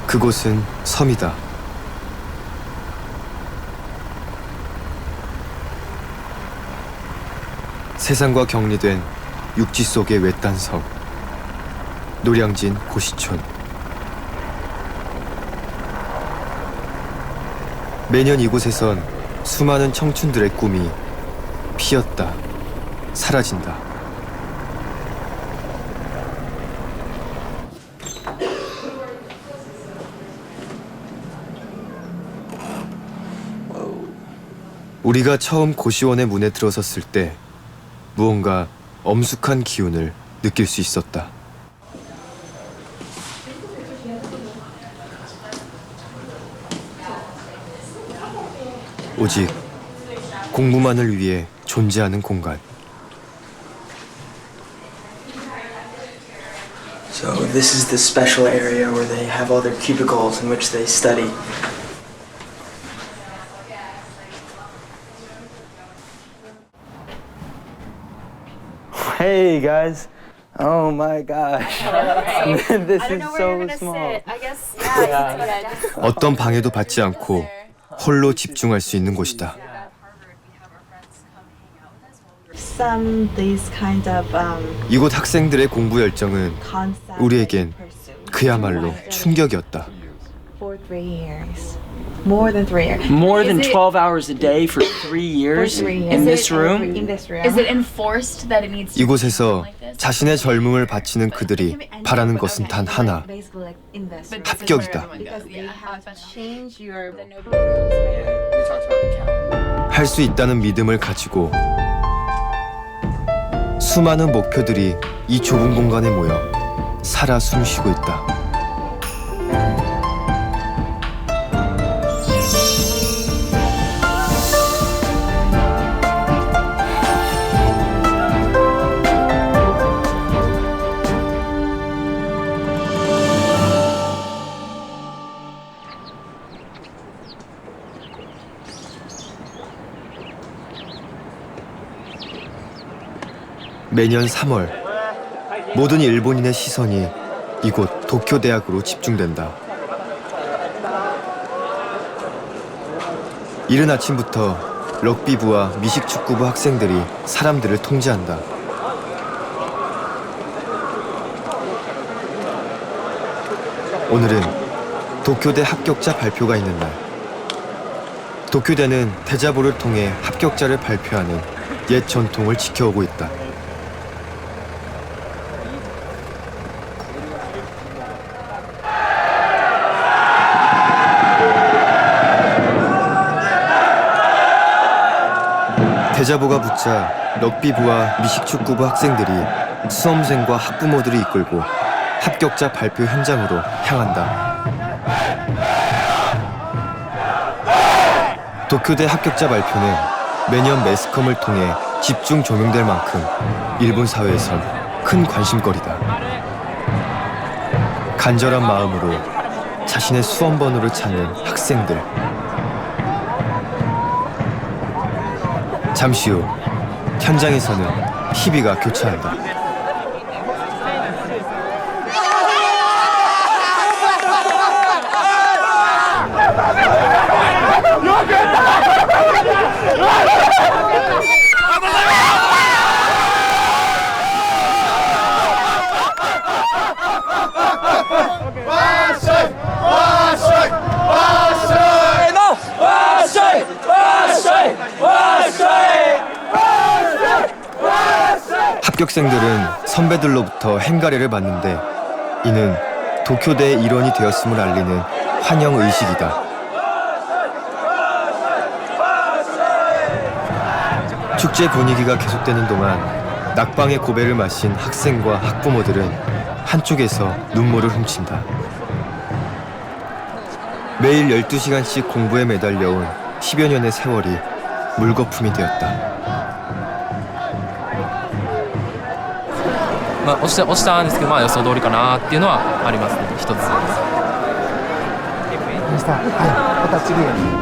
그곳은 섬이다. 세상과 격리된 육지 속의 외딴 섬. 노량진 고시촌. 매년 이곳에선 수많은 청춘들의 꿈이 피었다, 사라진다. 우리가 처음 고시원의 문에 들어섰을 때 무언가 엄숙한 기운을 느낄 수 있었다. 오직 공부만을 위해 존재하는 공간. So this is the special area where they have all their cubicles in which they study. Hey guys. Oh my gosh. This I don't is know where you're so gonna small. sit. I guess yeah. 어떤 방해도 받지 않고 홀로 집중할 수 있는 곳이다. Some these kind of 이곳 학생들의 공부 열정은 concepts 우리에겐 그야말로 충격이었다. for 3 years. More than 3 years. More than Is it- 12 hours a day for 3 years For 3 years. in Is this it- room? In this room. Is it enforced that it needs to be 이곳에서 like this? 자신의 젊음을 바치는 그들이 It can be 바라는 anywhere, 것은 but 단 하나, basically like in this But room. this is 합격이다. where everyone Because goes. they Yeah. have to change your 할 수 있다는 믿음을 가지고 수많은 목표들이 이 좁은 공간에 모여 살아 숨쉬고 있다. 매년 3월 모든 일본인의 시선이 이곳 도쿄 대학으로 집중된다. 이른 아침부터 럭비부와 미식축구부 학생들이 사람들을 통제한다. 오늘은 도쿄대 합격자 발표가 있는 날. 도쿄대는 대자보를 통해 합격자를 발표하는 옛 전통을 지켜오고 있다. 대자보가 붙자 럭비부와 미식축구부 학생들이 수험생과 학부모들을 이끌고 합격자 발표 현장으로 향한다. 도쿄대 합격자 발표는 매년 매스컴을 통해 집중 조명될 만큼 일본 사회에선 큰 관심거리다. 간절한 마음으로 자신의 수험 번호를 찾는 학생들. 잠시 후 현장에서는 TV가 교차한다. 합격생들은 선배들로부터 행가래를 받는데 이는 도쿄대의 일원이 되었음을 알리는 환영 의식이다. 축제 분위기가 계속되는 동안 낙방의 고배를 마신 학생과 학부모들은 한쪽에서 눈물을 훔친다. 매일 12시간씩 공부에 매달려온 10여 년의 세월이 물거품이 되었다. 落ちたんですけど、予想通りかなっていうのはありますね、一つ。また次へ。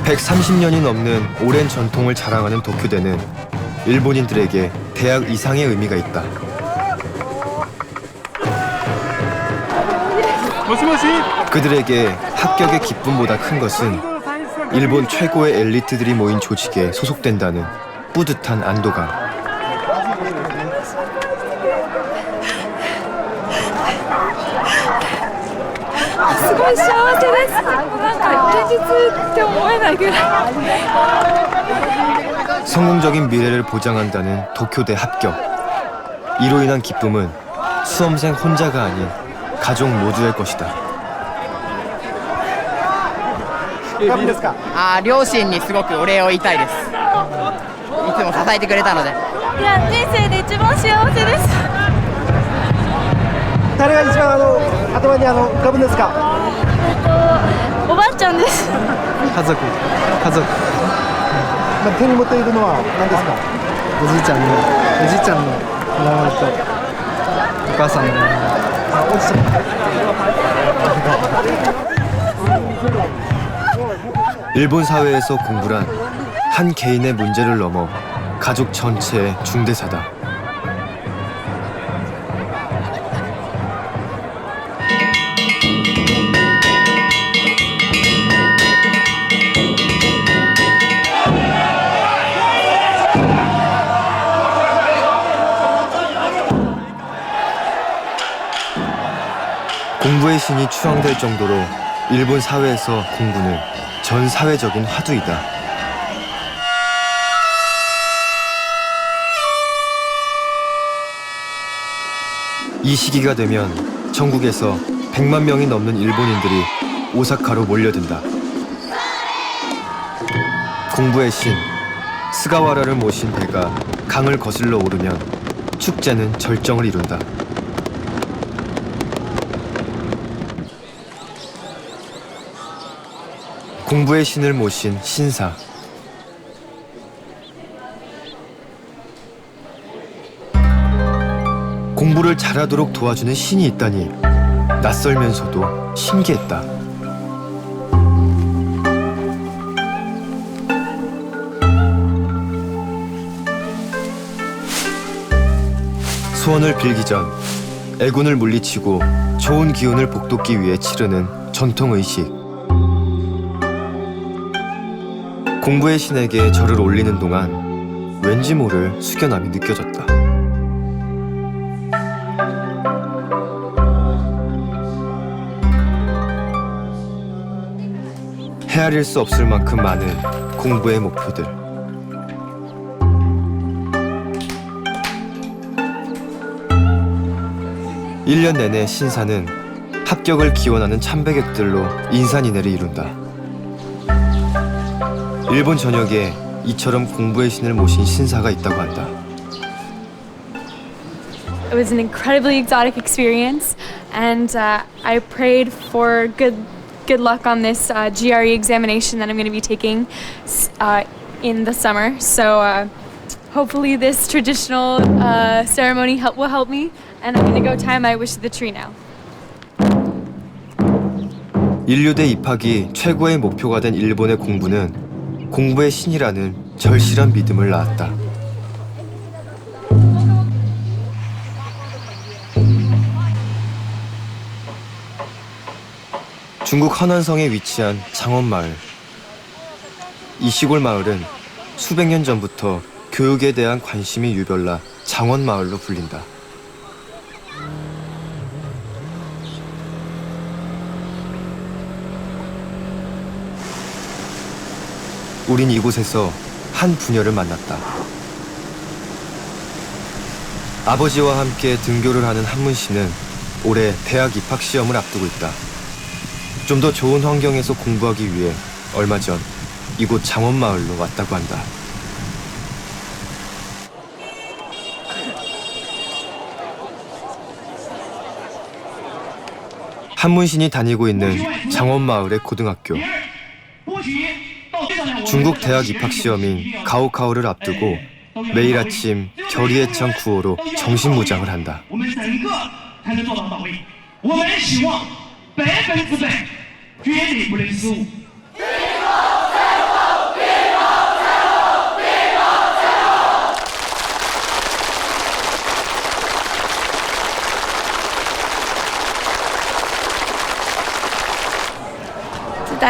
130년이 넘는 오랜 전통을 자랑하는 도쿄대는 일본인들에게 대학 이상의 의미가 있다. 그들에게 합격의 기쁨보다 큰 것은 일본 최고의 엘리트들이 모인 조직에 소속된다는 뿌듯한 안도감. 성공적인 미래를 보장한다는 도쿄대 합격. 이로 인한 기쁨은 수험생 혼자가 아닌 가족 모두의 것이다. 両親にすごくお礼を言いたいです。いつも支えてくれたので。いや、人生で一番幸せです。誰が一番頭に浮かぶんですか？おばあちゃんです。家族。手に持っているのは何ですか？おじいちゃんの名前とお母さんの名前。おじいちゃん。 일본 사회에서 공부란 한 개인의 문제를 넘어 가족 전체의 중대사다. 공부의 신이 추앙될 정도로 일본 사회에서 공부는 전 사회적인 화두이다. 이 시기가 되면 전국에서 100만 명이 넘는 일본인들이 오사카로 몰려든다. 공부의 신 스가와라를 모신 배가 강을 거슬러 오르면 축제는 절정을 이룬다. 공부의 신을 모신 신사. 공부를 잘하도록 도와주는 신이 있다니 낯설면서도 신기했다. 소원을 빌기 전 애군을 물리치고 좋은 기운을 북돋기 위해 치르는 전통의식. 공부의 신에게 절을 올리는 동안 왠지 모를 숙연함이 느껴졌다. 헤아릴 수 없을 만큼 많은 공부의 목표들. 일 년 내내 신사는 합격을 기원하는 참배객들로 인산인해를 이룬다. 일본 전역에 이처럼 공부의 신을 모신 신사가 있다고 한다. It was an incredibly exotic experience, and I prayed for good luck on this GRE examination that I'm going to be taking in the summer. So hopefully this traditional ceremony will help me, and I'm going to go tie my wish to the tree now. 인류대 입학이 최고의 목표가 된 일본의 공부는 공부의 신이라는 절실한 믿음을 낳았다. 중국 허난성에 위치한 장원마을. 이 시골 마을은 수백 년 전부터 교육에 대한 관심이 유별나 장원마을로 불린다. 우린 이곳에서 한 부녀를 만났다. 아버지와 함께 등교를 하는 한문 씨는 올해 대학 입학 시험을 앞두고 있다. 좀 더 좋은 환경에서 공부하기 위해 얼마 전 이곳 장원마을로 왔다고 한다. 한문신이 다니고 있는 장원마을의 고등학교. 중국 대학 입학 시험인 가오카오를 앞두고 매일 아침 결의의 찬 구호로 정신무장을 한다.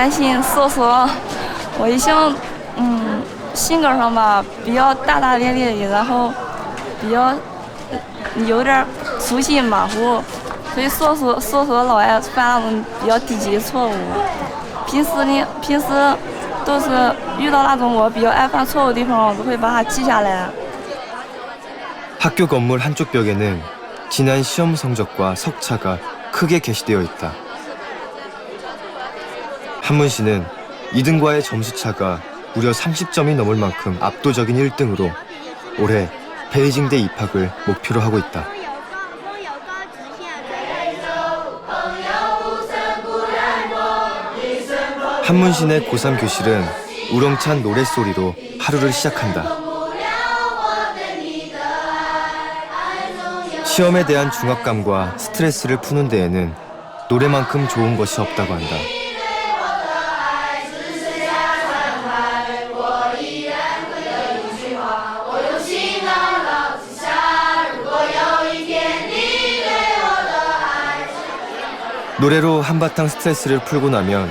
担心瑟瑟，我一向性格上吧比较大大咧咧的，然后比较有点粗心马虎，所以瑟瑟老爱犯那种比较低级的错误。平时都是遇到那种我比较爱犯错误的地方，我都会把它记下来。 학교 건물 한쪽 벽에는 지난 시험 성적과 석차가 크게 게시되어 있다. 한문 씨는 2등과의 점수차가 무려 30점이 넘을 만큼 압도적인 1등으로 올해 베이징대 입학을 목표로 하고 있다. 한문신의 고3 교실은 우렁찬 노랫소리로 하루를 시작한다. 시험에 대한 중압감과 스트레스를 푸는 데에는 노래만큼 좋은 것이 없다고 한다. 노래로 한바탕 스트레스를 풀고 나면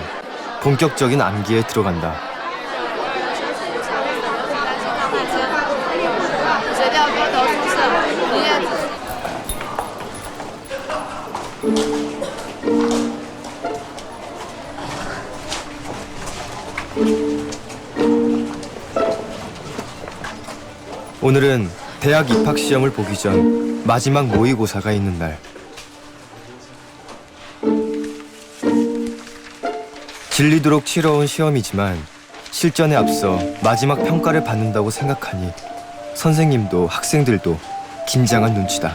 본격적인 암기에 들어간다. 오늘은 대학 입학 시험을 보기 전 마지막 모의고사가 있는 날. 질리도록 치러온 시험이지만 실전에 앞서 마지막 평가를 받는다고 생각하니 선생님도 학생들도 긴장한 눈치다.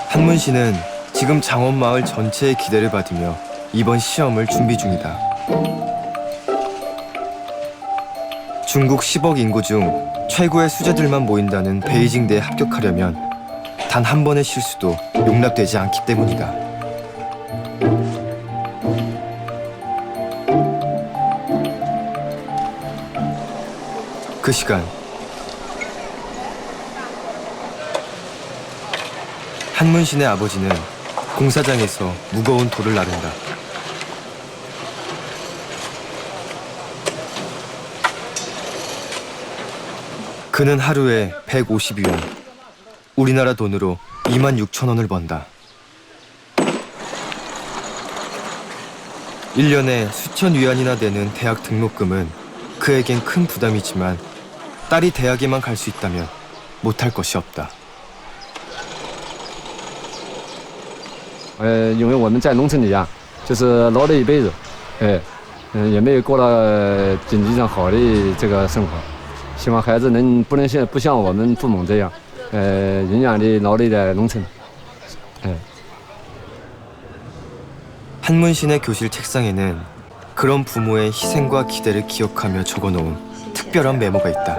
한문 씨는 지금 장원마을 전체의 기대를 받으며 이번 시험을 준비 중이다. 중국 10억 인구 중 최고의 수재들만 모인다는 베이징대에 합격하려면 단 한 번의 실수도 용납되지 않기 때문이다. 그 시간 한문신의 아버지는 공사장에서 무거운 돌을 나른다. 그는 하루에 150위안, 우리나라 돈으로 26,000원을 번다. 1년에 수천 위안이나 되는 대학 등록금은 그에겐 큰 부담이지만 딸이 대학에만 갈 수 있다면 못할 것이 없다. 因为我们在农村里呀，就是劳了一辈子，也没有过了经济上好的这个生活。希望孩子不像我们父母这样，营养的劳累在农村。 한문신의 교실 책상에는 그런 부모의 희생과 기대를 기억하며 적어놓은 특별한 메모가 있다.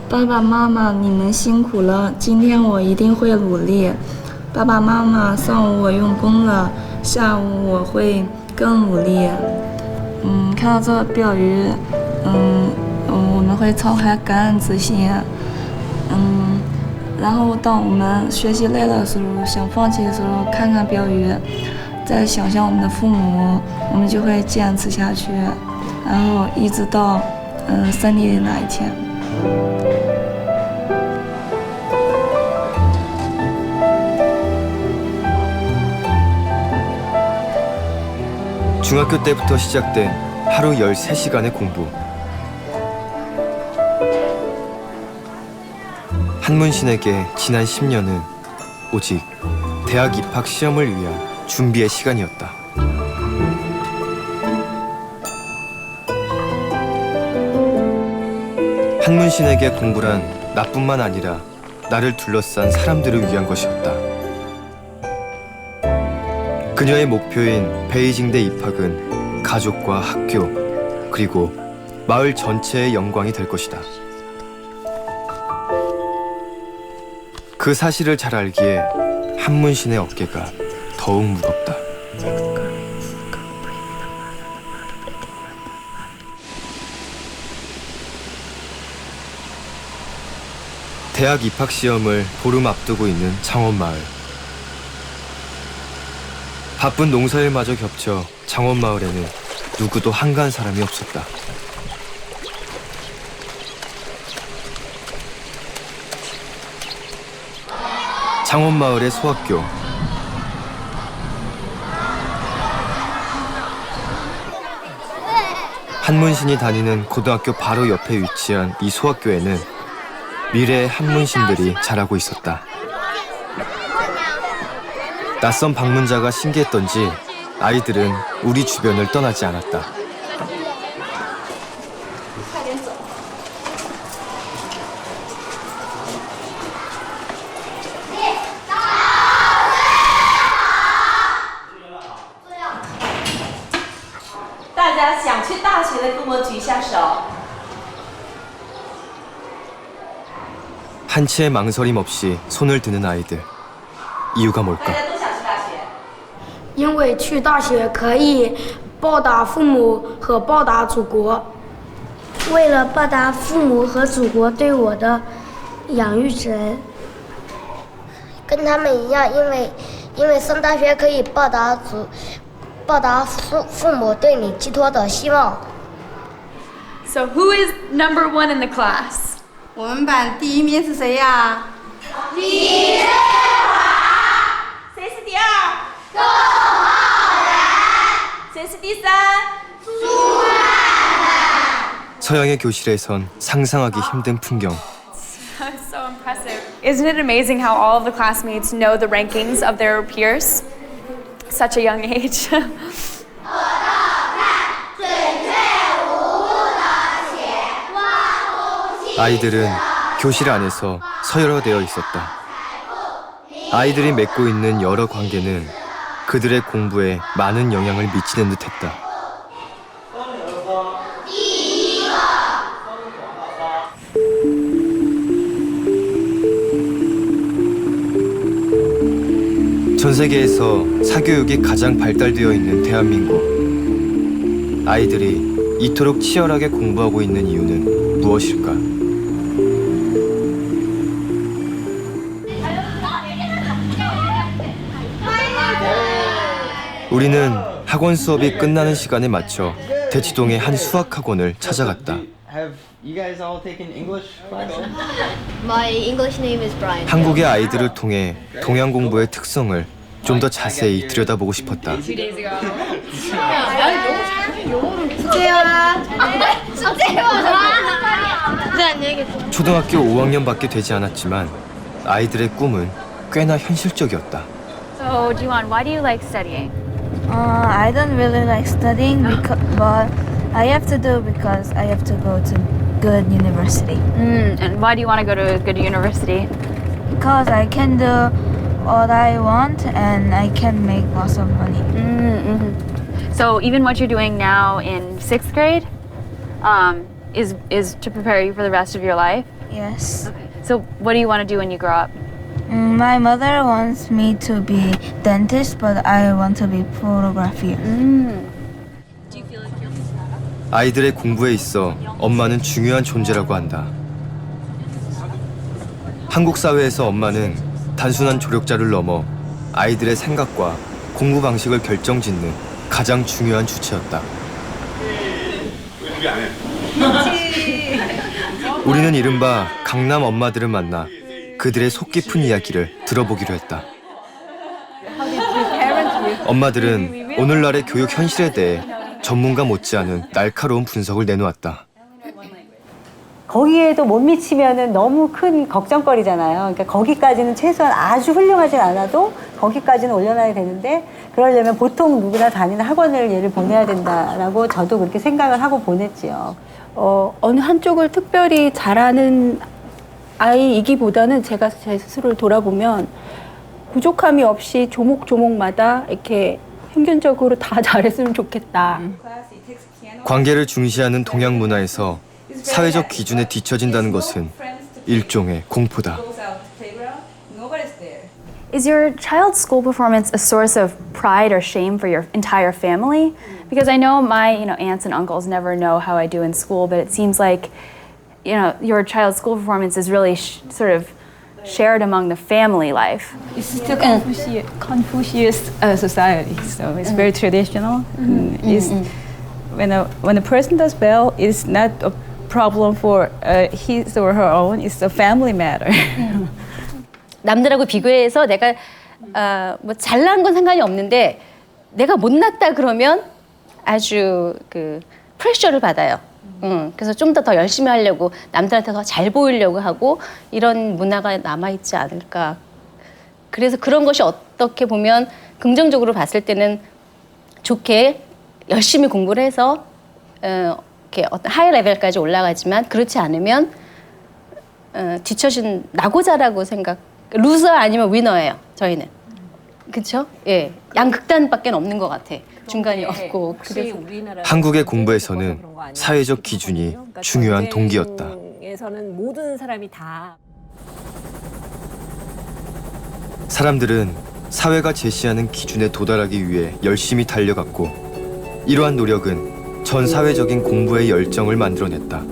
爸爸妈妈，你们辛苦了，今天我一定会努力。爸爸妈妈，上午我用功了，下午我会更努力。看到这个标语，我们会敞开感恩之心。然后当我们学习累了的时候，想放弃的时候，看看标语，再想象我们的父母，我们就会坚持下去，然后一直到胜利的那一天。 중학교 때부터 시작된 하루 13시간의 공부. 한문신에게 지난 10년은 오직 대학 입학 시험을 위한 준비의 시간이었다. 한문신에게 공부란 나뿐만 아니라 나를 둘러싼 사람들을 위한 것이었다. 그녀의 목표인 베이징대 입학은 가족과 학교, 그리고 마을 전체의 영광이 될 것이다. 그 사실을 잘 알기에 한문신의 어깨가 더욱 무겁다. 대학 입학 시험을 보름 앞두고 있는 창원마을. 바쁜 농사일마저 겹쳐 창원마을에는 누구도 한가한 사람이 없었다. 창원마을의 소학교. 한문신이 다니는 고등학교 바로 옆에 위치한 이 소학교에는 미래의 한문신들이 자라고 있었다. 낯선 방문자가 신기했던지 아이들은 우리 주변을 떠나지 않았다. 한치의 망설임 없이 손을 드는 아이들. 이유가 뭘까? 因为去大学可以报答父母和报答祖国。为了报答父母和祖国对我的养育之恩，跟他们一样，因为上大学可以报答父母对你寄托的希望。 So who is number 1 in the class? 我们班第一名是谁呀？李振华。谁是第2？周浩然。谁是第3？苏汉涵。 서양의 교실에선 상상하기 힘든 풍경. So impressive. Isn't it amazing how all of the classmates know the rankings of their peers? Such a young age. 아이들은 교실 안에서 서열화되어 있었다. 아이들이 맺고 있는 여러 관계는 그들의 공부에 많은 영향을 미치는 듯했다. 전 세계에서 사교육이 가장 발달되어 있는 대한민국. 아이들이 이토록 치열하게 공부하고 있는 이유는 무엇일까? 우리는 학원 수업이 끝나는 시간에 맞춰 대치동의 한 수학학원을 찾아갔다. Have you guys all taken English classes? My English name is Brian. 한국의 아이들을 통해 동양 공부의 특성을 좀 더 자세히 들여다보고 싶었다. 초등학교 5학년밖에 되지 않았지만 아이들의 꿈은 꽤나 현실적이었다. So, Jiwon, why do you like studying? I don't really like studying, but I have to do because I have to go to good university. And why do you want to go to a good university? Because I can do what I want and I can make lots of money. So even what you're doing now in 6th grade is to prepare you for the rest of your life? Yes. Okay. So what do you want to do when you grow up? My mother wants me to be dentist, but I want to be photographer. 아이들의 공부에 있어 엄마는 중요한 존재라고 한다. 한국 사회에서 엄마는 단순한 조력자를 넘어 아이들의 생각과 공부 방식을 결정짓는 가장 중요한 주체였다. 우리는 이른바 강남 엄마들을 만나 그들의 속 깊은 이야기를 들어보기로 했다. 엄마들은 오늘날의 교육 현실에 대해 전문가 못지않은 날카로운 분석을 내놓았다. 거기에도 못 미치면은 너무 큰 걱정거리잖아요. 그러니까 거기까지는 최소한 아주 훌륭하진 않아도 거기까지는 올려놔야 되는데 그러려면 보통 누구나 다니는 학원을 얘를 보내야 된다라고 저도 그렇게 생각을 하고 보냈지요. 어느 한쪽을 특별히 잘하는 아이이기보다는 제가 제 스스로를 돌아보면 부족함이 없이 조목조목마다 이렇게 평균적으로 다 잘했으면 좋겠다. 관계를 중시하는 동양 문화에서 사회적 기준에 뒤처진다는 것은 일종의 공포다. Is your child's school performance a source of pride or shame for your entire family? Because I know my, aunts and uncles never know how I do in school, but it seems like, your child's school performance is really sort of shared among the family life. It's still Confucius society, so it's very traditional. When a person does well, it's not a problem for his or her own. It's a family matter. 남들하고 비교해서 내가 뭐 잘난 건 상관이 없는데 내가 못났다 그러면 아주 그 프레셔를 받아요. 그래서 좀 더 열심히 하려고 남들한테 더 잘 보이려고 하고 이런 문화가 남아있지 않을까. 그래서 그런 것이 어떻게 보면 긍정적으로 봤을 때는 좋게 열심히 공부를 해서 이렇게 어떤 하이 레벨까지 올라가지만 그렇지 않으면 뒤처진 낙오자라고 생각. 루저 아니면 위너예요. 저희는. 그렇죠? 예, 양극단밖에 없는 것 같아. 중간이 없고. 그래서 한국의 공부에서는 사회적 기준이 중요한 동기였다. 에서는 모든 사람이 다 사람들은 사회가 제시하는 기준에 도달하기 위해 열심히 달려갔고 이러한 노력은 전 사회적인 공부의 열정을 만들어냈다.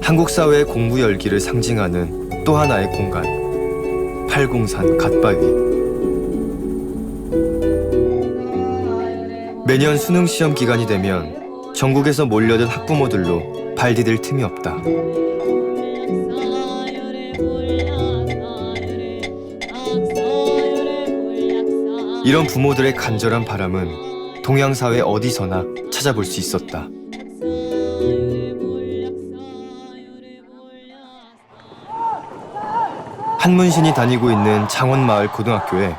한국 사회의 공부 열기를 상징하는 또 하나의 공간, 팔공산 갓바위. 매년 수능 시험 기간이 되면 전국에서 몰려든 학부모들로 발 디딜 틈이 없다. 이런 부모들의 간절한 바람은 동양사회 어디서나 찾아볼 수 있었다. 한문신이 다니고 있는 장원마을 고등학교에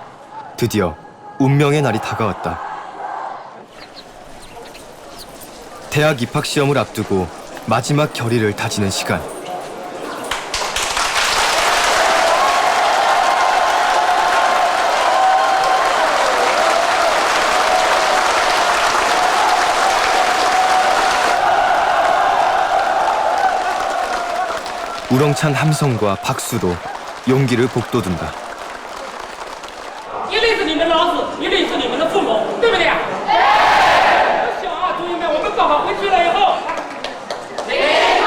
드디어 운명의 날이 다가왔다. 대학 입학 시험을 앞두고 마지막 결의를 다지는 시간. 우렁찬 함성과 박수로 용기를 북돋운다. 一定是你们老师，一定是你们的父母，对不对？对。我想啊，同学们，我们高考回去了以后，一同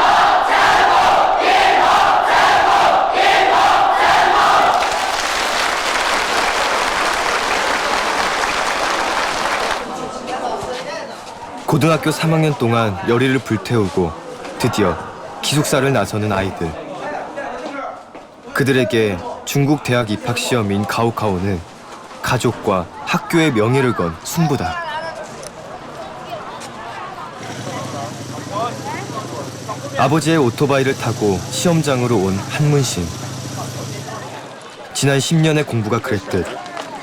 前路，一同前路，一同前路。 고등학교 3학년 동안 열의를 불태우고 드디어 기숙사를 나서는 아이들. 그들에게 중국 대학 입학 시험인 가오카오는 가족과 학교의 명예를 건 승부다. 아버지의 오토바이를 타고 시험장으로 온 한문신. 지난 10년의 공부가 그랬듯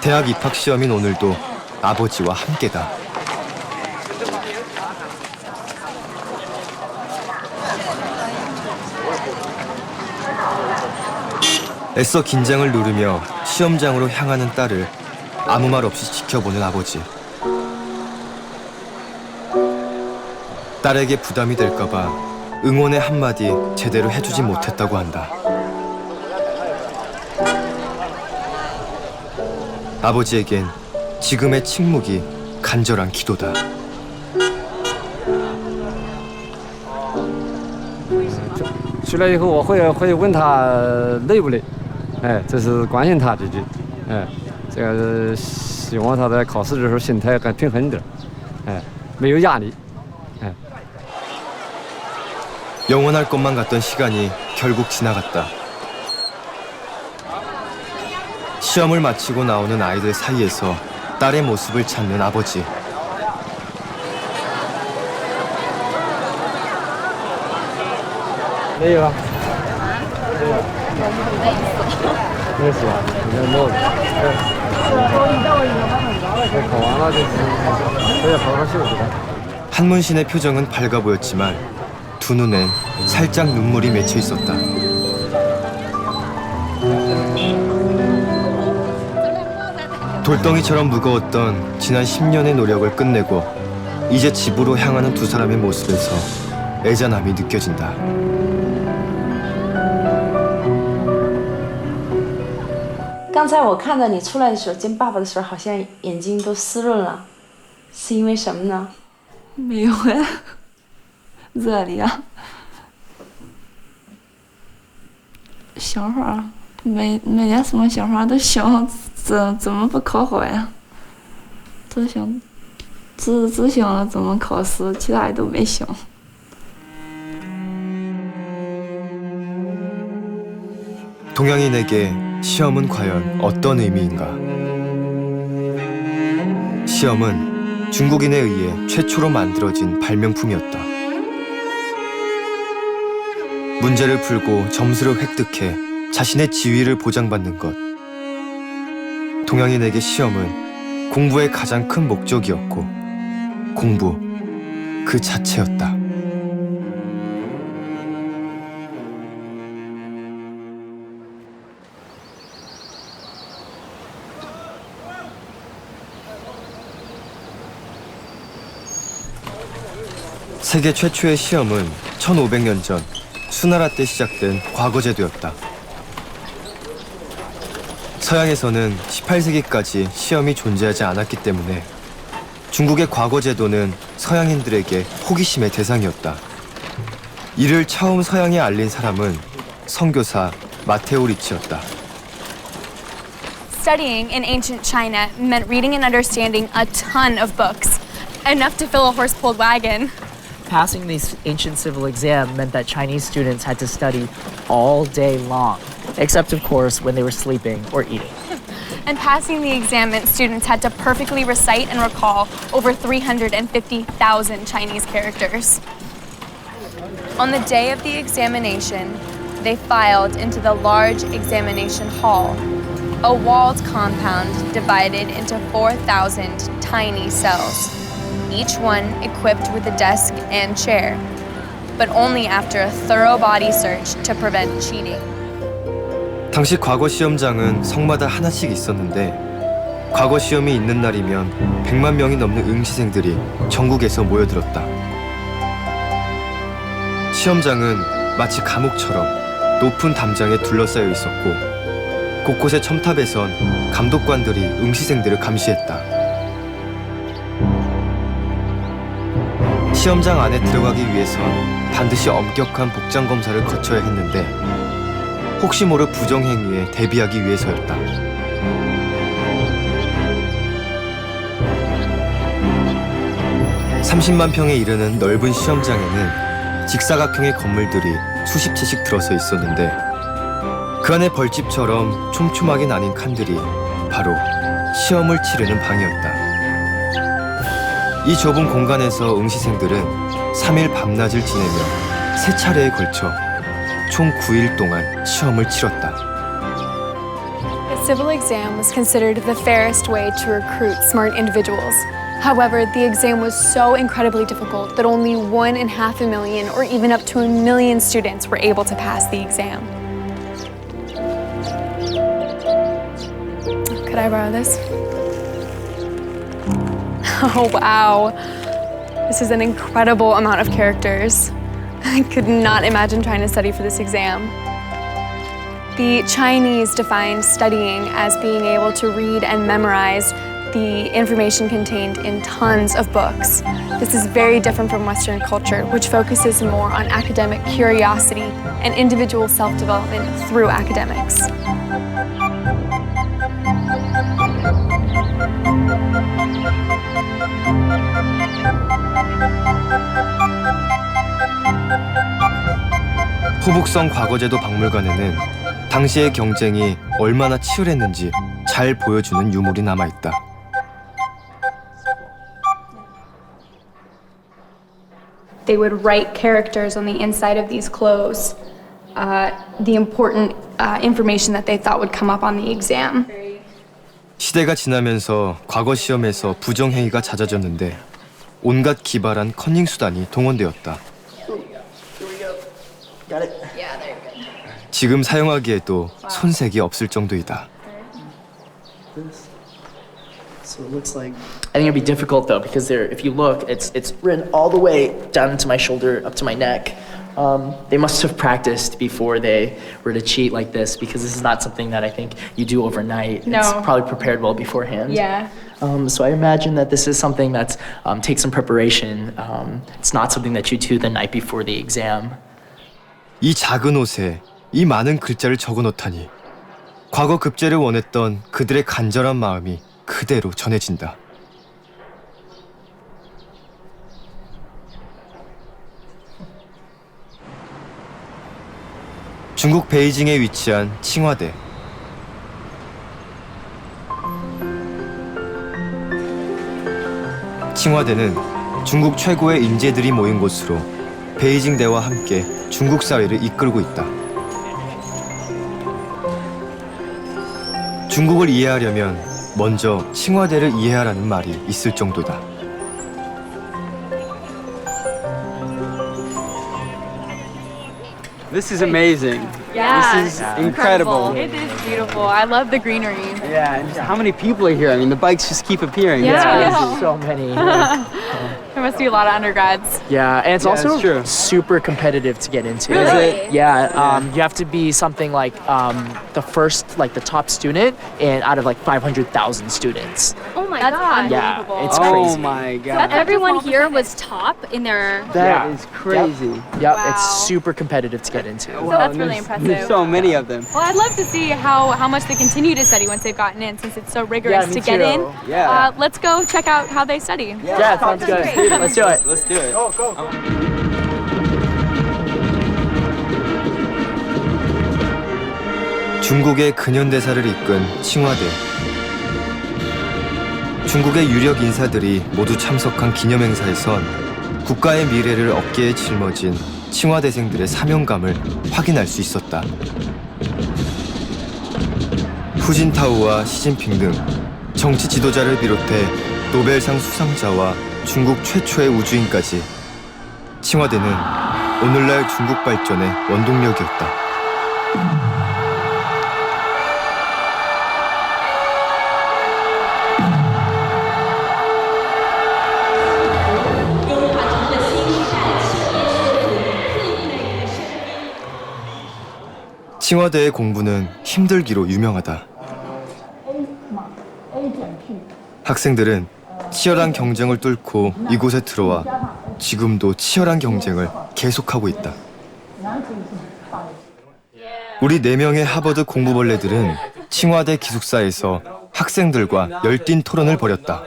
대학 입학 시험인 오늘도 아버지와 함께다. 애써 긴장을 누르며 시험장으로 향하는 딸을 아무 말 없이 지켜보는 아버지. 딸에게 부담이 될까봐 응원의 한마디 제대로 해주지 못했다고 한다. 아버지에겐 지금의 침묵이 간절한 기도다. 去了以后，我会问他累不累，哎，这是关心他几句，哎，这个希望他在考试的时候心态更平衡一点，哎，没有压力，哎。 영원할 것만 같던 시간이 결국 지나갔다. 시험을 마치고 나오는 아이들 사이에서 딸의 모습을 찾는 아버지.没有啊，没事吧？没有。考完了就是可以好好休息了。 한문신의 표정은 밝아 보였지만 두 눈엔 살짝 눈물이 맺혀 있었다. 돌덩이처럼 무거웠던 지난 10년의 노력을 끝내고 이제 집으로 향하는 두 사람의 모습에서 애잔함이 느껴진다. 刚才我看到你出来的时候，见爸爸的时候，好像眼睛都湿润了，是因为什么呢？没有哎，这里啊。想法，每年什么想法都想怎么不考好呀？只想怎么考试，其他都没想。 동양인에게 시험은 과연 어떤 의미인가? 시험은 중국인에 의해 최초로 만들어진 발명품이었다. 문제를 풀고 점수를 획득해 자신의 지위를 보장받는 것. 동양인에게 시험은 공부의 가장 큰 목적이었고 공부 그 자체였다. 세계 최초의 시험은 1500년 전 수나라 때 시작된 과거제도였다. 서양에서는 18세기까지 시험이 존재하지 않았기 때문에 중국의 과거제도는 서양인들에게 호기심의 대상이었다. 이를 처음 서양에 알린 사람은 선교사 마테오 리치였다. Studying in ancient China meant reading and understanding a ton of books, enough to fill a horse-pulled wagon. Passing the ancient civil exam meant that Chinese students had to study all day long, except of course when they were sleeping or eating. And passing the exam meant students had to perfectly recite and recall over 350,000 Chinese characters. On the day of the examination, they filed into the large examination hall, a walled compound divided into 4,000 tiny cells, each one equipped with a desk and chair, but only after a thorough body search to prevent cheating. 당시 과거 시험장은 성마다 하나씩 있었는데 과거 시험이 있는 날이면 100만 명이 넘는 응시생들이 전국에서 모여들었다. 시험장은 마치 감옥처럼 높은 담장에 둘러싸여 있었고 곳곳의 첨탑에선 감독관들이 응시생들을 감시했다. 시험장 안에 들어가기 위해선 반드시 엄격한 복장 검사를 거쳐야 했는데 혹시 모를 부정행위에 대비하기 위해서였다. (30만) 평에 이르는 넓은 시험장에는 직사각형의 건물들이 수십 채씩 들어서 있었는데 그 안에 벌집처럼 촘촘하게 나뉜 칸들이 바로 시험을 치르는 방이었다. 이 좁은 공간에서 응시생들은 3일 밤낮을 지내며 3차례에 걸쳐 총 9일 동안 시험을 치렀다. The civil exam was considered the fairest way to recruit smart individuals. However, the exam was so incredibly difficult that only 1,500,000 or even up to 1,000,000 students were able to pass the exam. Could I borrow this? Oh, wow. This is an incredible amount of characters. I could not imagine trying to study for this exam. The Chinese defined studying as being able to read and memorize the information contained in tons of books. This is very different from Western culture, which focuses more on academic curiosity and individual self-development through academics. 호북성 과거제도 박물관에는 당시의 경쟁이 얼마나 치열했는지 잘 보여주는 유물이 남아있다. They would write characters on the inside of these clothes, the important information that they thought would come up on the exam. 시대가 지나면서 과거 시험에서 부정행위가 잦아졌는데 온갖 기발한 커닝 수단이 동원되었다. 지금 사용하기에도 손색이 없을 정도이다. So it looks like I think it'd be difficult though because if you look, it's written all the way down into my shoulder, up to my neck. They must have practiced before they were to cheat like this because this is not something that I think you do overnight. No. It's probably prepared well beforehand. Yeah. So I imagine that this is something that takes some preparation. It's not something that you do the night before the exam. 이 작은 옷에 이 많은 글자를 적어 놓다니. 과거 급제를 원했던 그들의 간절한 마음이 그대로 전해진다. 중국 베이징에 위치한 칭화대. 칭화대는 중국 최고의 인재들이 모인 곳으로 베이징대와 함께 중국 사회를 이끌고 있다. 중국을 이해하려면 먼저 칭화대를 이해하라는 말이 있을 정도다. This is amazing. Yeah, This is incredible. It is beautiful. I love the greenery. Yeah, and just how many people are here? I mean, the bikes just keep appearing. Yeah. It's crazy. So many. There must be a lot of undergrads. Yeah, and it's Yeah, also it's true. super competitive to get into. Really? Is it? Yeah, you have to be something like the first, like the top student, and out of like 500,000 students. Oh my god. Yeah, it's Oh crazy. my So god. everyone here was top in their. That is crazy. Yep, Wow. it's super competitive to get into. So that's really impressive. There's so many of them. Well, I'd love to see how much they continue to study once they've gotten in, since it's so rigorous Yeah, me to get in. too. Yeah. Let's go check out how they study. Yeah, sounds good. Let's do it. Let's do it. Go, go, go. 중국의 근현대사를 이끈 칭화대. 중국의 유력 인사들이 모두 참석한 기념행사에선 국가의 미래를 어깨에 짊어진 칭화대생들의 사명감을 확인할 수 있었다. 후진타오와 시진핑 등 정치 지도자를 비롯해 노벨상 수상자와 중국 최초의 우주인까지 칭화대는 오늘날 중국 발전의 원동력이었다. 칭화대의 공부는 힘들기로 유명하다. 학생들은 치열한 경쟁을 뚫고 이곳에 들어와 지금도 치열한 경쟁을 계속하고 있다. 우리 4명의 하버드 공부벌레들은 칭화대 기숙사에서 학생들과 열띤 토론을 벌였다.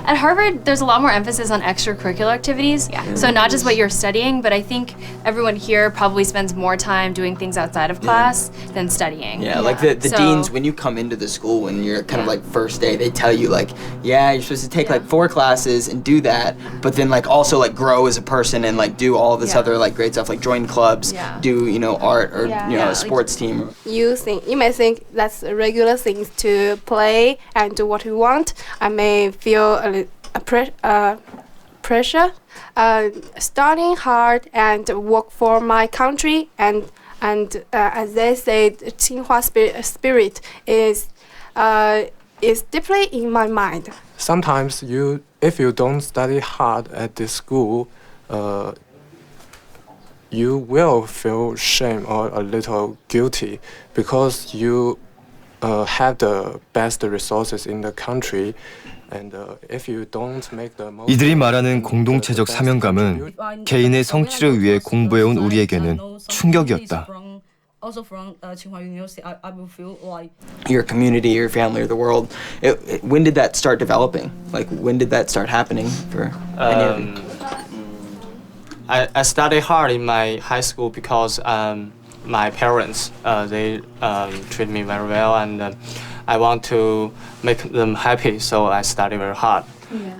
At Harvard, there's a lot more emphasis on extracurricular activities. Yeah. So not just what you're studying, but I think everyone here probably spends more time doing things outside of class than studying. Yeah, like the So- deans, when you come into the school, when you're kind of like first day, they tell you like, yeah, you're supposed to take like 4 classes and do that, but then like also like grow as a person and like do all this other like great stuff, like join clubs, do, you know, art or, you know, a sports team. You may think that's a regular thing to play and do what you want. I may feel pressure, studying hard and work for my country, and as they say, Tsinghua spirit is deeply in my mind. Sometimes if you don't study hard at this school, you will feel shame or a little guilty because you have the best resources in the country, and if you don't make the most. 이들이 말하는 공동체적 사명감은 개인의 성취를 위해 공부해온 우리에게는 충격이었다. Also from Tsinghua University, I will feel like Your community, your family, or the world. When did that start developing? Like, when did that start happening for any of you? I studied hard in my high school because my parents they treat me very well, and I want to make them happy, so I study very hard.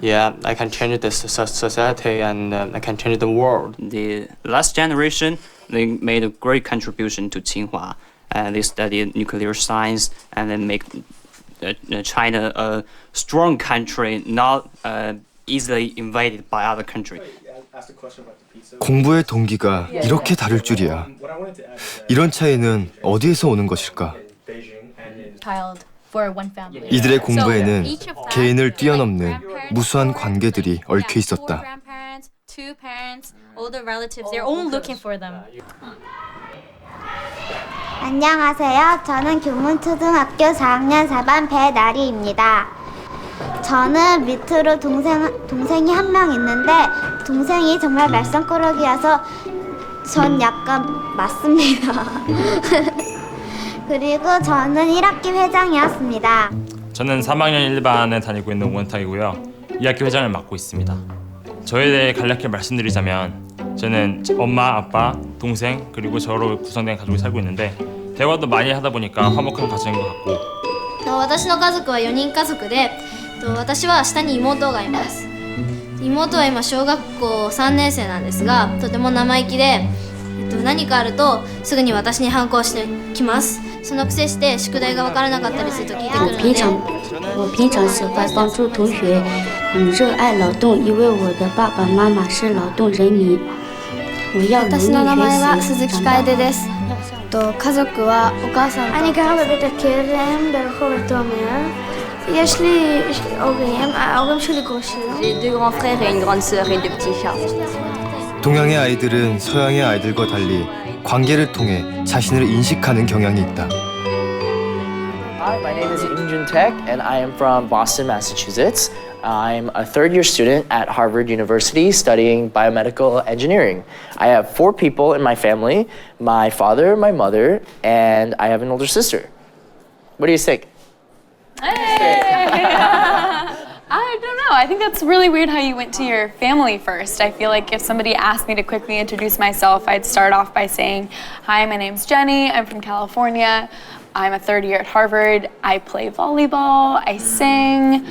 Yeah, I can change this society, and I can change the world. The last generation, they made a great contribution to Tsinghua, and they studied nuclear science, and then make China a strong country, not easily invaded by other countries. 공부의 동기가 이렇게 다를 줄이야. 이런 차이는 어디에서 오는 것일까? 이들의 공부에는 개인을 뛰어넘는 무수한 관계들이 얽혀 있었다. Two parents, older relatives, they're all looking for them. 안녕하세요. 저는 교문초등학교 4학년 4반 배나리입니다. 저는 밑으로 동생이 한 명 있는데 동생이 정말 말썽꾸러기여서 전 약간 맞습니다. 그리고 저는 1학기 회장이었습니다. 저는 3학년 1반에 다니고 있는 원탁이고요. 2학기 회장을 맡고 있습니다. 저에 대해 간략히 말씀드리자면 저는 엄마, 아빠, 동생 그리고 저로 구성된 가족이 살고 있는데 대화도 많이 하다 보니까 화목한 가정인 것 같고 私の家族は4人家族で私は下に妹がいます。妹は今小学校3年生なんですがとても生意気で何かあるとすぐに私に反抗してきます。そのくせして宿題が分からなかったりすると聞いてくるので我平常喜欢帮助同学，热爱劳動，因为我的爸爸妈妈是劳動人民。我要努力私の名前は学習鈴木楓です。家族はお母さんと אני גרה בבית הכרם ברחוב התומר. יש לי הורים, ההורים שלי גרושים. J'ai deux grands frères et une grande sœur et deux petits frères. 동양의 아이들은 서양의 아이들과 달리 관계를 통해 자신을 인식하는 경향이 있다. Hi, my name is Im Jun Taek, and I am from Boston, Massachusetts. I'm a third-year student at Harvard University studying biomedical engineering. I have 4 people in my family, my father, my mother, and I have an older sister. What do you think? I don't know. I think that's really weird how you went to your family first. I feel like if somebody asked me to quickly introduce myself, I'd start off by saying, hi, my name's Jenny. I'm from California. I'm a third year at Harvard. I play volleyball. I sing.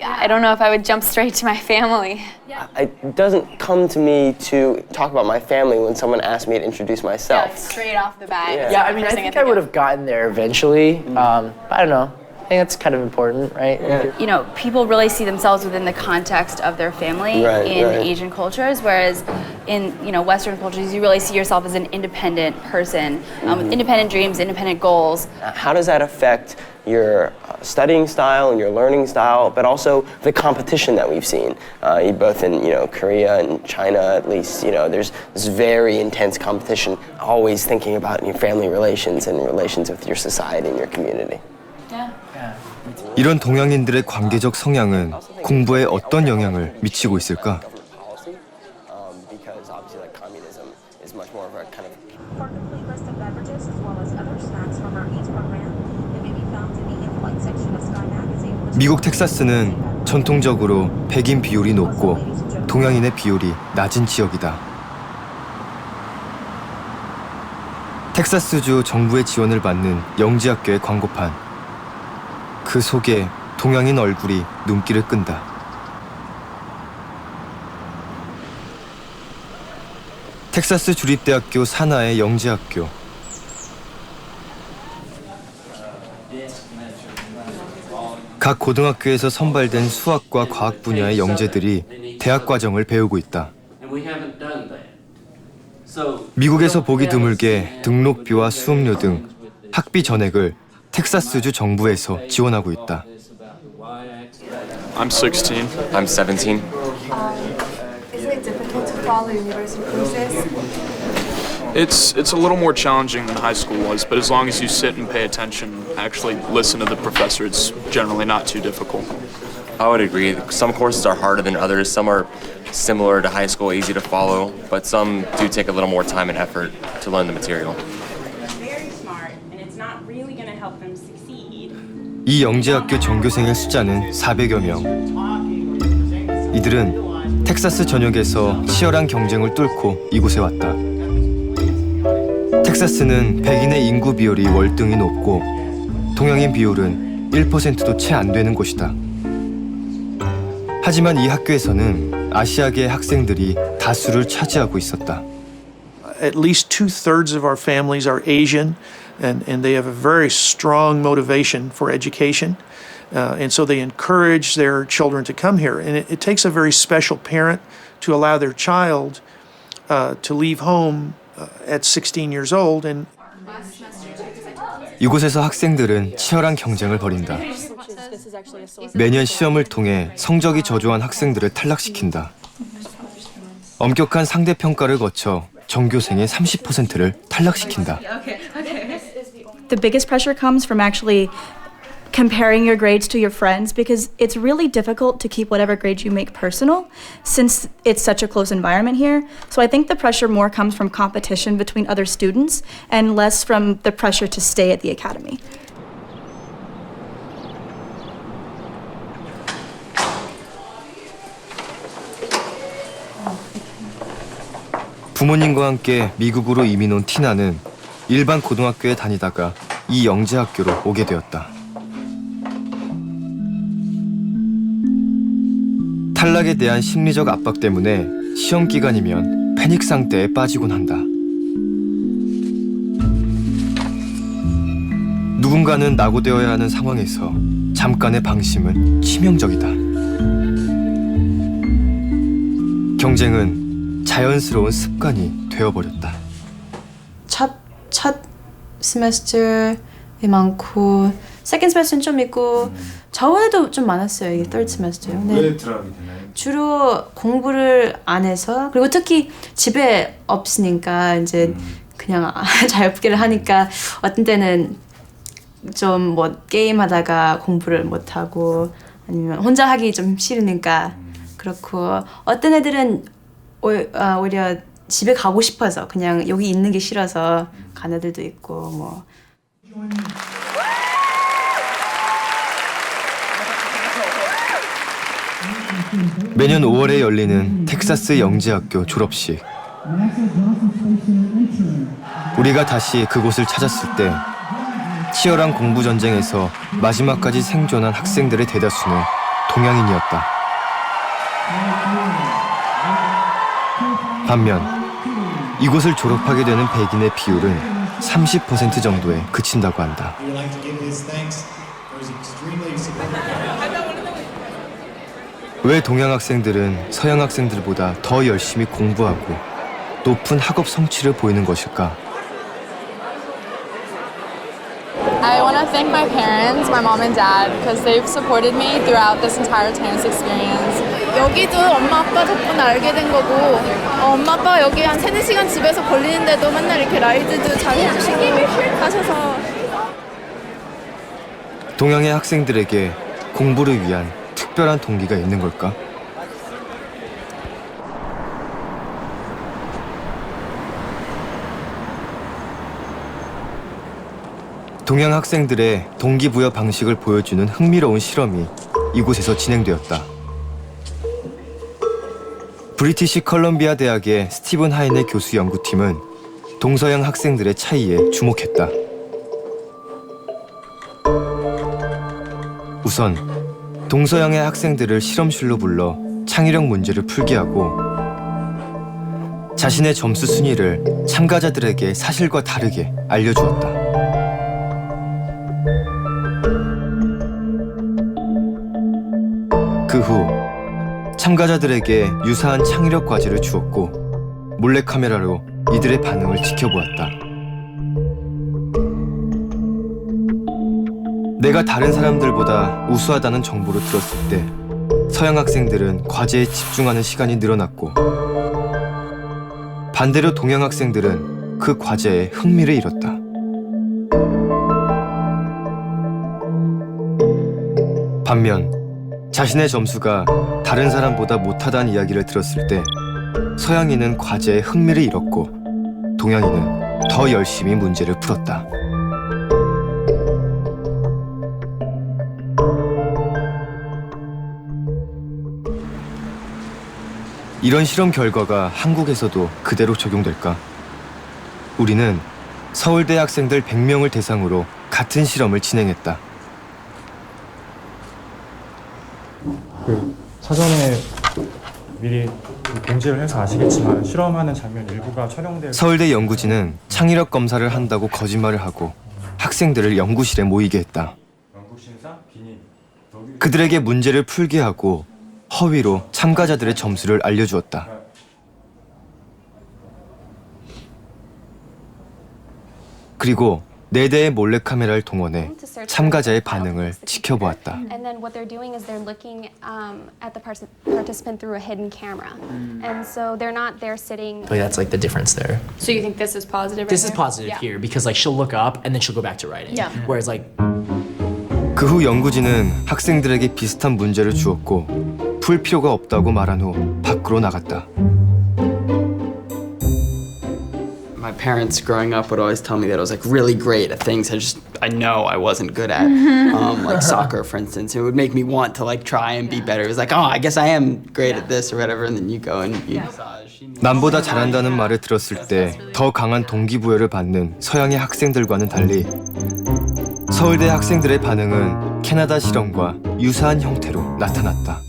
I don't know if I would jump straight to my family. It doesn't come to me to talk about my family when someone asks me to introduce myself. Yeah, straight off the bat. Yeah, I mean, I think I would have gotten there eventually. But I don't know. I think that's kind of important, right? You know, people really see themselves within the context of their family in Asian cultures, whereas in, you know, Western cultures, you really see yourself as an independent person with independent dreams, independent goals. How does that affect your studying style and your learning style, but also the competition that we've seen, both in, you know, Korea and China at least, you know, there's this very intense competition, always thinking about your family relations and relations with your society and your community. 이런 동양인들의 관계적 성향은 공부에 어떤 영향을 미치고 있을까? 미국 텍사스는 전통적으로 백인 비율이 높고 동양인의 비율이 낮은 지역이다. 텍사스주 정부의 지원을 받는 영지학교의 광고판. 그 속에 동양인 얼굴이 눈길을 끈다. 텍사스 주립대학교 산하의 영지학교. 각 고등학교에서 선발된 수학과 과학 분야의 영재들이 대학 과정을 배우고 있다. 미국에서 보기 드물게 등록비와 수업료 등 학비 전액을 텍사스주 정부에서 지원하고 있다. I'm 16. I'm 17. Is it difficult to follow university process? It's a little more challenging than high school was, but as long as you sit and pay attention, actually listen to the professor, it's generally not too difficult. I would agree. Some courses are harder than others. Some are similar to high school, easy to follow, but some do take a little more time and effort to learn the material. 이 영재학교 전교생의 숫자는 400여 명. 이들은 텍사스 전역에서 치열한 경쟁을 뚫고 이곳에 왔다. 텍사스는 백인의 인구 비율이 월등히 높고 동양인 비율은 1%도 채 안 되는 곳이다. 하지만 이 학교에서는 아시아계 학생들이 다수를 차지하고 있었다. At least 2/3 of our families are Asian. And they have a very strong motivation for education. And so they encourage their children to come here. And it takes a very special parent to allow their child to leave home at 16 years old. And 이곳에서 학생들은 치열한 경쟁을 벌인다. 매년 시험을 통해 성적이 저조한 학생들을 탈락시킨다. 엄격한 상대 평가를 거쳐 전교생의 30%를 탈락시킨다. The biggest pressure comes from actually comparing your grades to your friends, because it's really difficult to keep whatever grades you make personal since it's such a close environment here. So I think the pressure more comes from competition between other students and less from the pressure to stay at the academy. 부모님과 함께 미국으로 이민 온 티나는 일반 고등학교에 다니다가 이 영재학교로 오게 되었다. 탈락에 대한 심리적 압박 때문에 시험 기간이면 패닉 상태에 빠지곤 한다. 누군가는 낙오되어야 하는 상황에서 잠깐의 방심은 치명적이다. 경쟁은 자연스러운 습관이 되어버렸다. 첫 세메스터에 많고 세컨드 세메스터는 좀 있고 저번에도 좀 많았어요. 이게 third semester요. 네. 왜 드랍이 되나요? 주로 공부를 안 해서, 그리고 특히 집에 없으니까 이제 그냥 자유롭게를 하니까 어떤 때는 좀 뭐 게임하다가 공부를 못 하고 아니면 혼자 하기 좀 싫으니까 그렇고, 어떤 애들은 오히려 집에 가고 싶어서 그냥 여기 있는 게 싫어서 간 애들도 있고 뭐. 매년 5월에 열리는 텍사스 영재학교 졸업식. 우리가 다시 그곳을 찾았을 때 치열한 공부 전쟁에서 마지막까지 생존한 학생들의 대다수는 동양인이었다. 반면 이곳을 졸업하게 되는 백인의 비율은 30% 정도에 그친다고 한다. 왜 동양 학생들은 서양 학생들보다 더 열심히 공부하고 높은 학업 성취를 보이는 것일까? I want to thank my parents, my mom and dad, because they've supported me throughout this entire tennis experience. 여기도 엄마 아빠 덕분에 알게 된 거고, 엄마 아빠가 여기 한 3-4시간 집에서 걸리는데도 맨날 이렇게 라이드도 잘 해주시고 하셔서. 동양의 학생들에게 공부를 위한 특별한 동기가 있는 걸까? 동양 학생들의 동기부여 방식을 보여주는 흥미로운 실험이 이곳에서 진행되었다. 브리티시 컬럼비아 대학의 스티븐 하인의 교수 연구팀은 동서양 학생들의 차이에 주목했다. 우선 동서양의 학생들을 실험실로 불러 창의력 문제를 풀게 하고 자신의 점수 순위를 참가자들에게 사실과 다르게 알려주었다. 그 후 참가자들에게 유사한 창의력 과제를 주었고 몰래카메라로 이들의 반응을 지켜보았다. 내가 다른 사람들보다 우수하다는 정보를 들었을 때 서양 학생들은 과제에 집중하는 시간이 늘어났고 반대로 동양 학생들은 그 과제에 흥미를 잃었다. 반면 자신의 점수가 다른 사람보다 못하다는 이야기를 들었을 때 서양인은 과제에 흥미를 잃었고 동양인은 더 열심히 문제를 풀었다. 이런 실험 결과가 한국에서도 그대로 적용될까? 우리는 서울대 학생들 100명을 대상으로 같은 실험을 진행했다. 사전에 미리 공지를 해서 아시겠지만 실험하는 장면 일부가 촬영되고 서울대 연구진은 창의력 검사를 한다고 거짓말을 하고 학생들을 연구실에 모이게 했다. 그들에게 문제를 풀게 하고 허위로 참가자들의 점수를 알려주었다. 그리고 4대의 몰래카메라를 동원해 참가자의 반응을 지켜보았다. And then what they're doing is they're looking at the participant through a hidden camera. And so they're not there sitting. Like that's like the difference there. So you think this is positive? This is positive here because like she'll look up and then she'll go back to writing. Yeah. Whereas like 그 후 영구진은 학생들에게 비슷한 문제를 주었고 풀 필요가 없다고 말한 후 밖으로 나갔다. My parents growing up would always tell me that I was like really great at things I know I wasn't good at, like soccer, for instance. It would make me want to like try and be better. It was like, oh, I guess I am great at this or whatever, and then you go and you. 남보다 잘한다는 말을 들었을 때 더 강한 동기부여를 받는 서양의 학생들과는 달리 서울대 학생들의 반응은 캐나다 실험과 유사한 형태로 나타났다.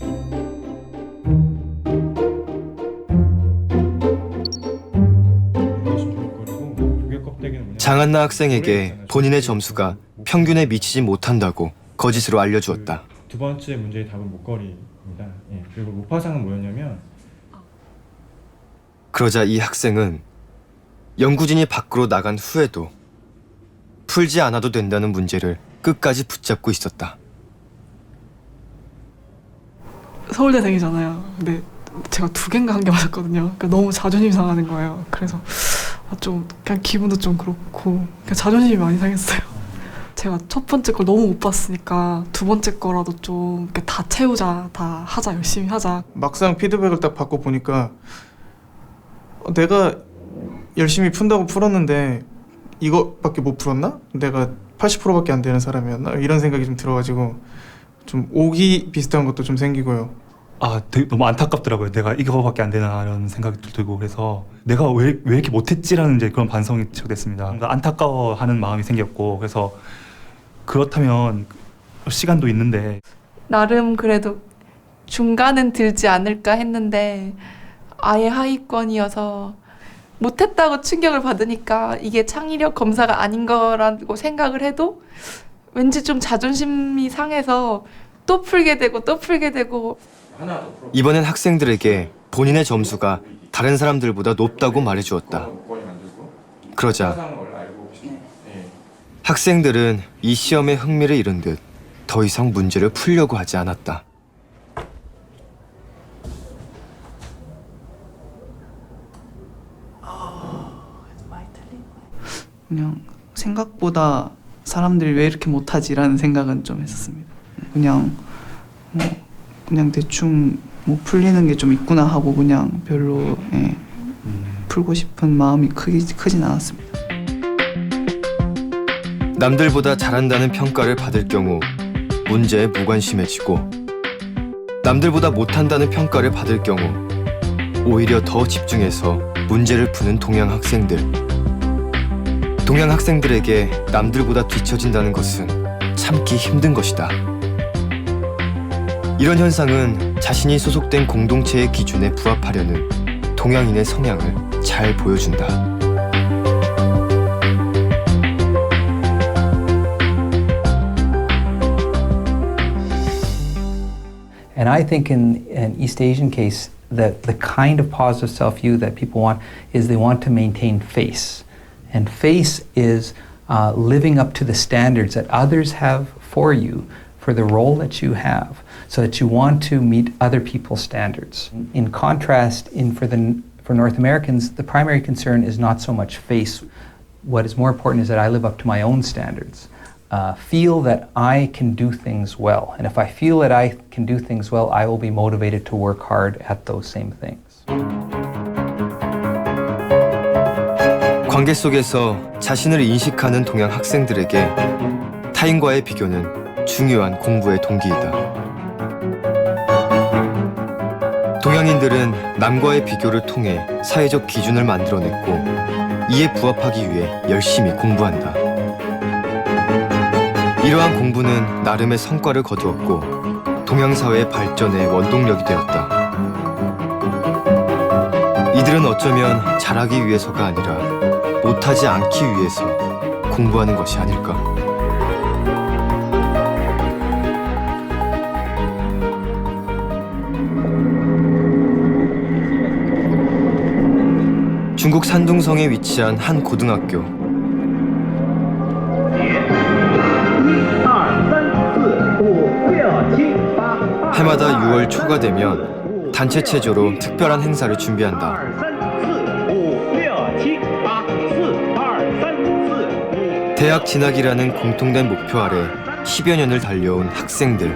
장한나 학생에게 본인의 점수가 평균에 미치지 못한다고 거짓으로 알려주었다. 두 번째 문제의 답은 목걸이입니다. 예, 그리고 모파상은 뭐였냐면 그러자 이 학생은 영구진이 밖으로 나간 후에도 풀지 않아도 된다는 문제를 끝까지 붙잡고 있었다. 서울대생이잖아요. 근데 제가 2개인가 1개 맞았거든요. 그러니까 너무 자존심 상하는 거예요. 그래서 좀 그냥 기분도 좀 그렇고 그냥 자존심이 많이 상했어요. 제가 첫 번째 걸 너무 못 봤으니까 두 번째 거라도 좀 이렇게 다 채우자, 다 하자, 열심히 하자. 막상 피드백을 딱 받고 보니까 내가 열심히 푼다고 풀었는데 이거밖에 못 풀었나? 내가 80%밖에 안 되는 사람이었나? 이런 생각이 좀 들어가지고 좀 오기 비슷한 것도 좀 생기고요. 되게 너무 안타깝더라고요. 내가 이거밖에 안 되나 이런 생각이 들고 그래서 내가 왜 이렇게 못했지라는 이제 그런 반성이 시작됐습니다. 뭔가 안타까워하는 마음이 생겼고 그래서 그렇다면 시간도 있는데 나름 그래도 중간은 들지 않을까 했는데 아예 하위권이어서 못했다고 충격을 받으니까 이게 창의력 검사가 아닌 거라고 생각을 해도 왠지 좀 자존심이 상해서 또 풀게 되고 이번엔 학생들에게 본인의 점수가 다른 사람들보다 높다고 말해주었다. 그러자 학생들은 이 시험에 흥미를 잃은 듯 더 이상 문제를 풀려고 하지 않았다. 그냥 생각보다 사람들이 왜 이렇게 못하지라는 생각은 좀 했었습니다. 그냥 대충 풀리는 게 좀 있구나 하고 그냥 별로 풀고 싶은 마음이 크진 않았습니다. 남들보다 잘한다는 평가를 받을 경우 문제에 무관심해지고 남들보다 못한다는 평가를 받을 경우 오히려 더 집중해서 문제를 푸는 동양 학생들. 동양 학생들에게 남들보다 뒤처진다는 것은 참기 힘든 것이다. 이런 현상은 자신이 소속된 공동체의 기준에 부합하려는 동양인의 성향을 잘 보여준다. And I think in an East Asian case, that the kind of positive self-view that people want is they want to maintain face. And face is living up to the standards that others have for you, for the role that you have, so that you want to meet other people's standards. In contrast, for North Americans, the primary concern is not so much face. What is more important is that I live up to my own standards. Feel that I can do things well. And if I feel that I can do things well, I will be motivated to work hard at those same things. 관계 속에서 자신을 인식하는 동양 학생들에게 타인과의 비교는 중요한 공부의 동기이다. 동양인들은 남과의 비교를 통해 사회적 기준을 만들어냈고 이에 부합하기 위해 열심히 공부한다. 이러한 공부는 나름의 성과를 거두었고 동양사회의 발전의 원동력이 되었다. 이들은 어쩌면 잘하기 위해서가 아니라 못하지 않기 위해서 공부하는 것이 아닐까. 중국 산둥성에 위치한 한 고등학교. 해마다 6월 초가 되면 단체 체조로 특별한 행사를 준비한다. 대학 진학이라는 공통된 목표 아래 10여 년을 달려온 학생들.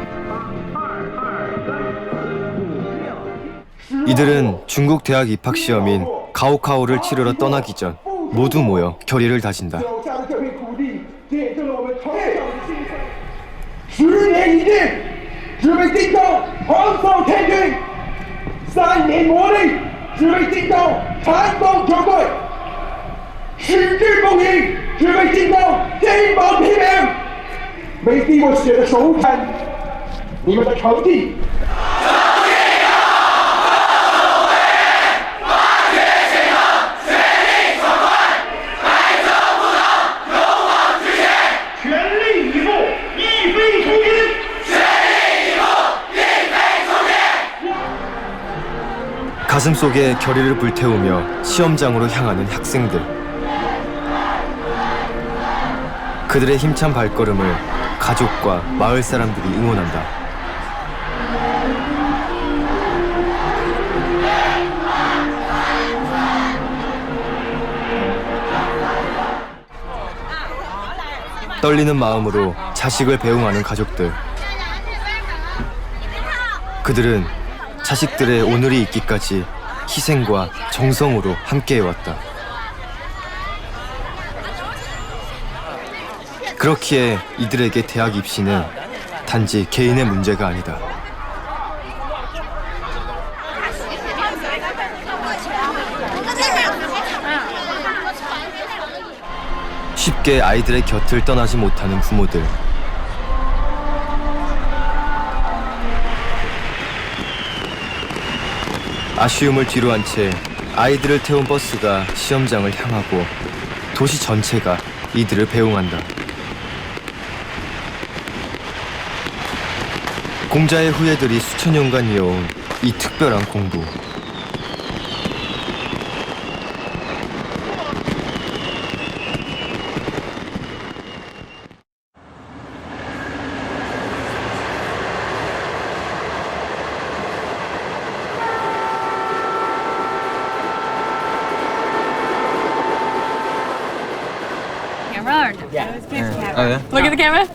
이들은 중국 대학 입학 시험인 가오카오를 치르러 떠나기 전 모두 모여 결의를 다진다. 10年一定，只为京都横扫天军；3年磨砺，只为京都缠斗球队；矢志不移，只为京都金榜题名。没滴过血的手感，你们的成绩。 가슴 속에 결의를 불태우며 시험장으로 향하는 학생들. 그들의 힘찬 발걸음을 가족과 마을 사람들이 응원한다. 떨리는 마음으로 자식을 배웅하는 가족들. 그들은 자식들의 오늘이 있기까지 희생과 정성으로 함께해왔다. 그렇기에 이들에게 대학 입시는 단지 개인의 문제가 아니다. 쉽게 아이들의 곁을 떠나지 못하는 부모들. 아쉬움을 뒤로한 채 아이들을 태운 버스가 시험장을 향하고 도시 전체가 이들을 배웅한다. 공자의 후예들이 수천 년간 이어온 이 특별한 공부. Oh yeah? Look at the camera.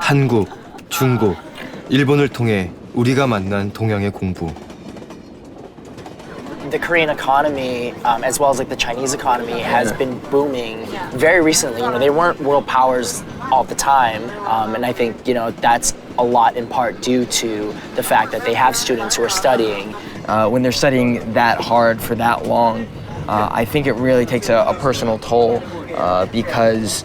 한국, 중국, 일본을 통해 우리가 만난 동양의 공부. The Korean economy, as well as like the Chinese economy, has been booming very recently. You know, they weren't world powers all the time, and I think that's a lot in part due to the fact that they have students who are studying. When they're studying that hard for that long, I think it really takes a personal toll because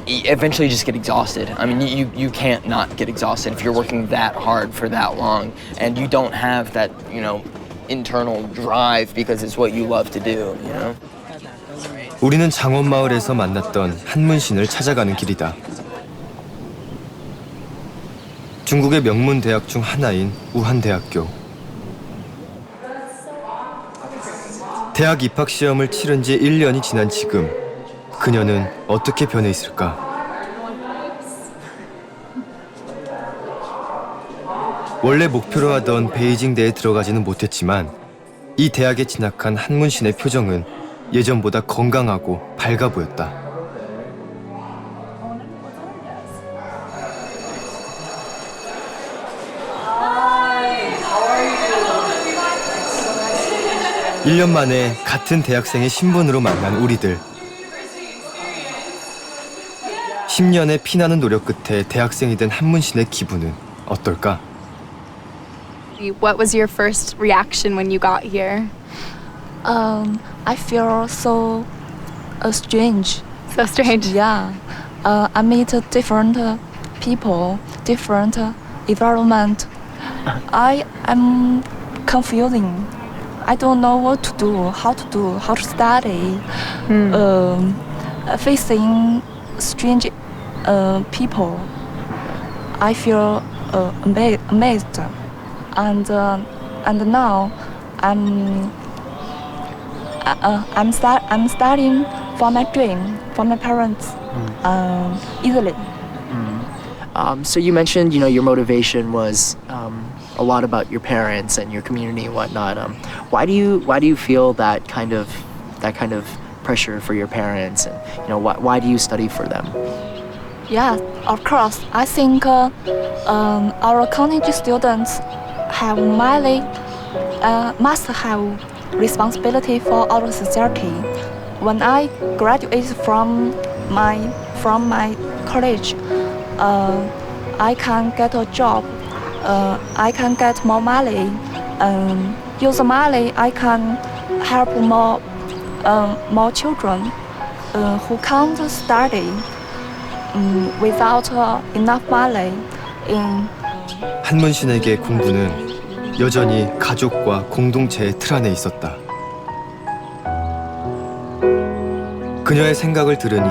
eventually you just get exhausted. I mean, you can't not get exhausted if you're working that hard for that long and you don't have that, internal drive because it's what you love to do, 우리는 장원마을에서 만났던 한문신을 찾아가는 길이다. 중국의 명문 대학 중 하나인 우한대학교. 대학 입학 시험을 치른 지 1년이 지난 지금 그녀는 어떻게 변해 있을까? 원래 목표로 하던 베이징대에 들어가지는 못했지만 이 대학에 진학한 한문신의 표정은 예전보다 건강하고 밝아 보였다. 일 년 만에 같은 대학생의 신분으로 만난 우리들. 10년의 피나는 노력 끝에 대학생이 된 한문신의 기분은 어떨까? What was your first reaction when you got here? I feel so strange. So strange? Yeah. I meet different people, different environment. I am confusing. I don't know what to do, how to study. Facing strange people, I feel amazed. And now I'm studying for my dream, for my parents, easily. So you mentioned, your motivation was a lot about your parents and your community and whatnot. Why do you feel that kind of pressure for your parents, and why do you study for them? Yeah, of course. I think our college students have must have responsibility for our society. When I graduate from my college, I can get a job. I can get more money. Use the money, I can help more children who can't study without enough money. 한문신에게 공부는 여전히 가족과 공동체의 틀 안에 있었다. 그녀의 생각을 들으니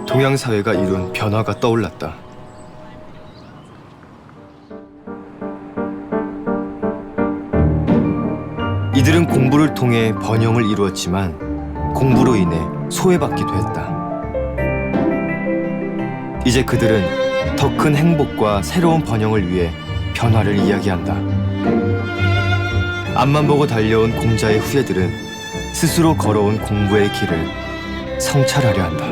동양 사회가 이룬 변화가 떠올랐다. 이들은 공부를 통해 번영을 이루었지만 공부로 인해 소외받기도 했다. 이제 그들은 더 큰 행복과 새로운 번영을 위해 변화를 이야기한다. 앞만 보고 달려온 공자의 후예들은 스스로 걸어온 공부의 길을 성찰하려 한다.